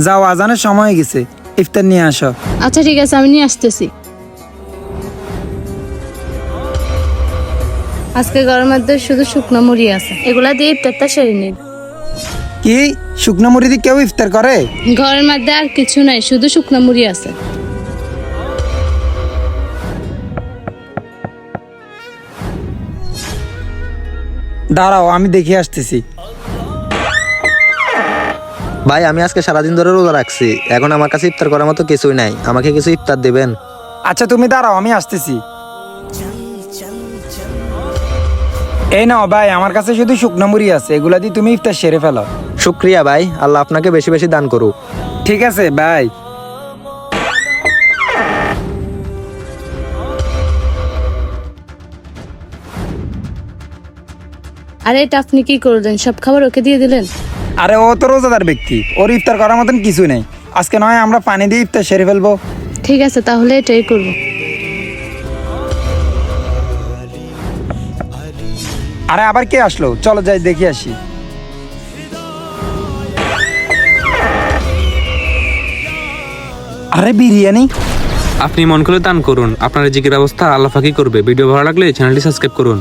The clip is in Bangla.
যাও, আজানের সময় হয়ে গেছে, ইফতার নিয়ে আসো। আচ্ছা ঠিক আছে, আমি নিয়ে আসতেছি। আজকে ঘরের মধ্যে শুধু শুকনো মুড়ি আছে, এগুলা দিয়ে ইফতারটা সেরে নিন। কি শুকনো মুড়ি দিয়ে কেউ ইফতার করে? ঘরের মধ্যে আর কিছু নাই, শুধু শুকনো মুড়ি আছে। দাঁড়াও, আমি দেখে আসতেছি। ভাই আমি আজকে সারাদিন ধরে রোজা রাখছি, এখন আমার কাছে ইফতার করার মতো কিছুই নাই, আমাকে কিছু ইফতার দেবেন? আচ্ছা তুমি দাঁড়াও, আমি আসতেছি। এই নাও ভাই, আমার কাছে শুধু শুকনো মুড়ি আছে, এগুলা দিয়ে তুমি ইফতার সেরে ফেলো। শুক্রিয়া ভাই, আল্লাহ আপনাকে বেশি বেশি দান করুক। ঠিক আছে ভাই। আরে এটা আপনি কি করলেন? সব খাবার ওকে দিয়ে দিলেন? আরে ও তো রোজাদার ব্যক্তি, ওর ইফতার করার মতন কিছু নেই। আজকে নয় আমরা পানি দিয়ে ইফতার সেরে ফেলবো। ঠিক আছে, তাহলে এটাই করবো। আরে আবার কে আসলো? চলো যাই দেখে আসি। আরে বিরিয়ানি। আপনি মন খুলে দান করুন, আপনার রিজিকের ব্যবস্থা আল্লাহ পাকই করবে। ভিডিও ভালো লাগলে চ্যানেলটি সাবস্ক্রাইব করুন।